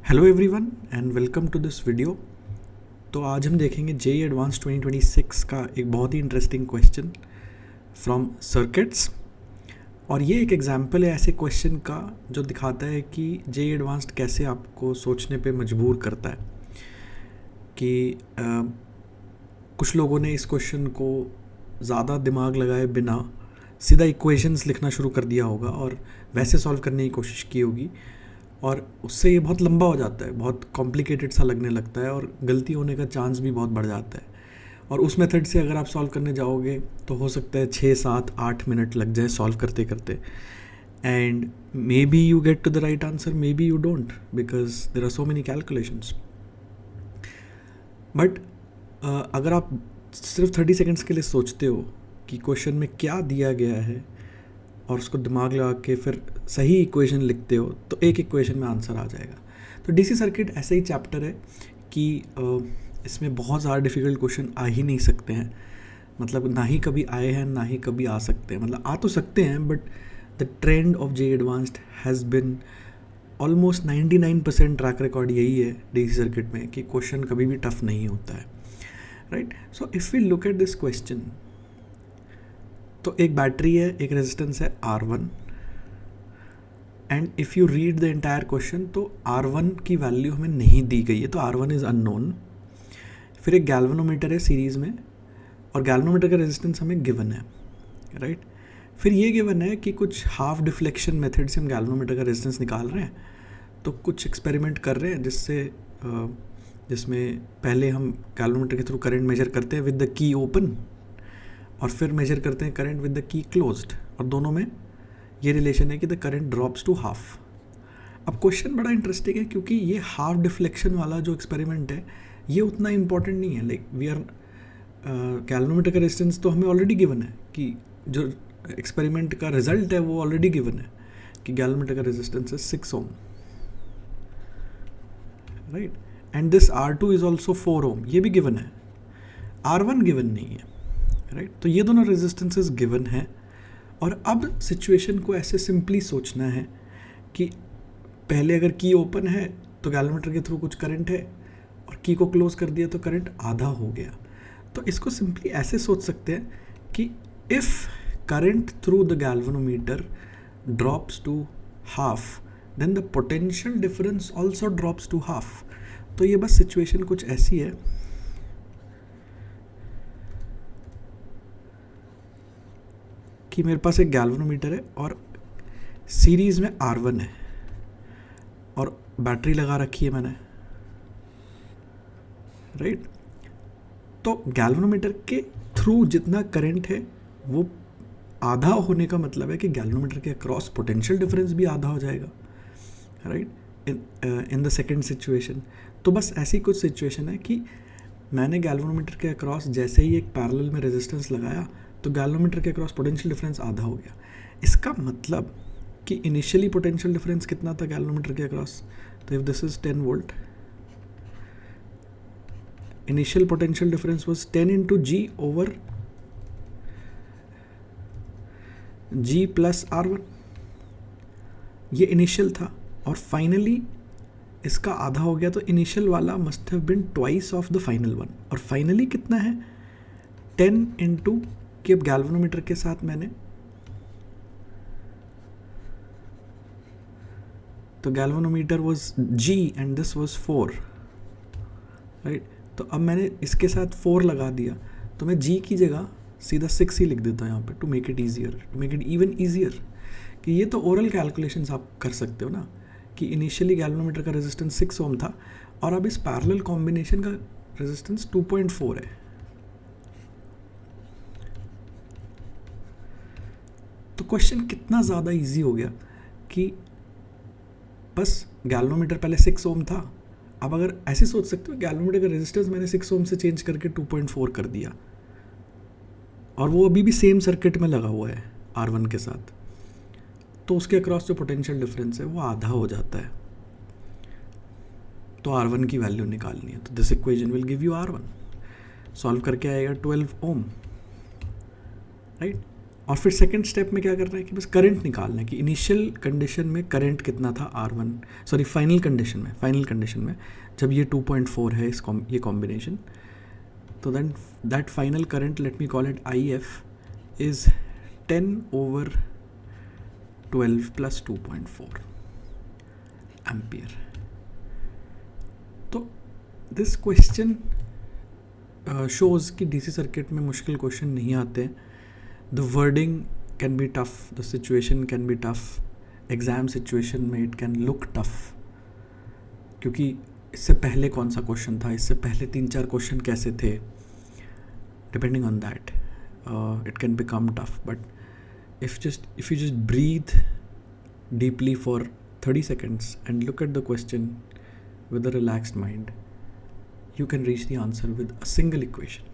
Hello everyone and welcome to this video. तो आज हम देखेंगे जेईई एडवांस 2026 का एक बहुत ही इंटरेस्टिंग क्वेश्चन फ्रॉम सर्किट्स। और ये एक एग्जांपल है ऐसे क्वेश्चन का जो दिखाता है कि जेईई एडवांस्ड कैसे आपको सोचने पे मजबूर करता है कि कुछ लोगों ने इस क्वेश्चन को ज़्यादा दिमाग लगाए बिना सीधा इक्वेशंस लिखना शुरू कर दिया होगा और वैसे सॉल्व करने की कोशिश की होगी, और उससे ये बहुत लंबा हो जाता है, बहुत कॉम्प्लिकेटेड सा लगने लगता है और गलती होने का चांस भी बहुत बढ़ जाता है। और उस मेथड से अगर आप सॉल्व करने जाओगे तो हो सकता है 6, 7, 8 मिनट लग जाए सॉल्व करते करते, and maybe you get to the right answer, maybe you don't, because there are so many calculations. But अगर आप सिर्फ 30 सेकेंड्स के लिए सोचते हो कि क्वेश्चन में क्या दिया गया है और उसको दिमाग लगा के फिर सही इक्वेशन लिखते हो तो एक इक्वेशन में आंसर आ जाएगा। तो डीसी सर्किट ऐसे ही चैप्टर है कि इसमें बहुत ज़्यादा डिफ़िकल्ट क्वेश्चन आ ही नहीं सकते हैं, मतलब ना ही कभी आए हैं ना ही कभी आ सकते हैं। मतलब आ तो सकते हैं, but the trend of JEE advanced has been almost 99% track record यही है डीसी सर्किट में कि क्वेश्चन कभी भी टफ नहीं होता है, right. So if we look at this question, तो एक बैटरी है, एक रेजिस्टेंस है R1, and if you read the entire question तो R1 की वैल्यू हमें नहीं दी गई है, तो R1 इज़ अननोन। फिर एक गैल्वेनोमीटर है सीरीज़ में और गैल्वेनोमीटर का रेजिस्टेंस हमें गिवन है, राइट। फिर ये गिवन है कि कुछ हाफ डिफ्लेक्शन मेथड से हम गैल्वेनोमीटर का रेजिस्टेंस निकाल रहे हैं। तो कुछ एक्सपेरिमेंट कर रहे हैं जिसमें पहले हम गैल्वेनोमीटर के थ्रू करंट मेजर करते हैं विद द की ओपन और फिर मेजर करते हैं current with the key closed, और दोनों में ये रिलेशन है कि the current drops to half. अब क्वेश्चन बड़ा इंटरेस्टिंग है क्योंकि ये हाफ डिफ्लेक्शन वाला जो एक्सपेरिमेंट है ये उतना इंपॉर्टेंट नहीं है। लाइक वी आर गैल्वेनोमीटर का रेजिस्टेंस तो हमें ऑलरेडी गिवन है कि जो एक्सपेरिमेंट का रिजल्ट है वो ऑलरेडी गिवन है कि गैल्वेनोमीटर का रेजिस्टेंस है 6 ohm, right. And this R2 is also 4 ohm, ये भी गिवन है, R1 गिवन नहीं है, राइट। तो ये दोनों रेजिस्टेंसेस गिवन है। और अब सिचुएशन को ऐसे सिंपली सोचना है कि पहले अगर की ओपन है तो गैल्वेनोमीटर के थ्रू कुछ करंट है और की को क्लोज कर दिया तो करंट आधा हो गया। तो इसको सिंपली ऐसे सोच सकते हैं कि if current through the galvanometer drops to half then the potential difference also drops to half. तो ये बस सिचुएशन कुछ ऐसी है कि मेरे पास एक गैल्वेनोमीटर है और सीरीज़ में R1 है और बैटरी लगा रखी है मैंने, राइट। तो गैल्वेनोमीटर के थ्रू जितना करंट है वो आधा होने का मतलब है कि गैल्वेनोमीटर के अक्रॉस पोटेंशियल डिफरेंस भी आधा हो जाएगा, right, in the second situation. तो बस ऐसी कुछ सिचुएशन है कि मैंने गैल्वेनोमीटर के अक्रॉस जैसे ही एक पैरेलल में रेजिस्टेंस लगाया तो गैल्वेनोमीटर के अक्रॉस पोटेंशियल डिफरेंस आधा हो गया। इसका मतलब कि इनिशियली पोटेंशियल डिफरेंस कितना था गैल्वेनोमीटर के अक्रॉस, तो if this is 10 volt, initial potential difference was 10 into G over G plus R1। ये इनिशियल था और फाइनली इसका आधा हो गया, तो इनिशियल वाला must have been twice of the final one. और फाइनली कितना है 10 इंटू कि अब गैल्वेनोमीटर के साथ मैंने, तो galvanometer was G and this was 4, right. तो अब मैंने इसके साथ 4 लगा दिया तो मैं G की जगह सीधा 6 ही लिख देता हूँ यहाँ पे, to make it easier, to make it even easier. कि ये तो ओरल कैलकुलेशंस आप कर सकते हो ना कि इनिशियली गैल्वेनोमीटर का रेजिस्टेंस 6 ओम था और अब इस पैरेलल कॉम्बिनेशन का रेजिस्टेंस 2.4 है। तो क्वेश्चन कितना ज़्यादा इजी हो गया कि बस गैल्वेनोमीटर पहले 6 ओम था, अब अगर ऐसे सोच सकते हो गैल्वेनोमीटर का रेजिस्टेंस मैंने 6 ओम से चेंज करके 2.4 कर दिया और वो अभी भी सेम सर्किट में लगा हुआ है R1 के साथ, तो उसके अक्रॉस जो पोटेंशियल डिफरेंस है वो आधा हो जाता है। तो R1 की वैल्यू निकालनी है, तो this equation will give you R1। Solve करके आएगा 12 ओम, राइट। और फिर सेकंड स्टेप में क्या करना है कि बस करंट निकालना है कि इनिशियल कंडीशन में करंट कितना था R1, सॉरी फाइनल कंडीशन में जब ये 2.4 है ये कॉम्बिनेशन, तो then that final current, let me call it IF, is 10/12 plus 2.4 ampere. तो दिस क्वेश्चन शोज़ कि डीसी सर्किट में मुश्किल क्वेश्चन नहीं आते. The wording can be tough, the situation can be tough, exam situation में it can look tough, क्योंकि इससे पहले कौन सा क्वेश्चन था, इससे पहले 3-4 क्वेश्चन कैसे थे, depending on that it can become tough. But if you just breathe deeply for 30 seconds and look at the question with a relaxed mind, you can reach the answer with a single equation.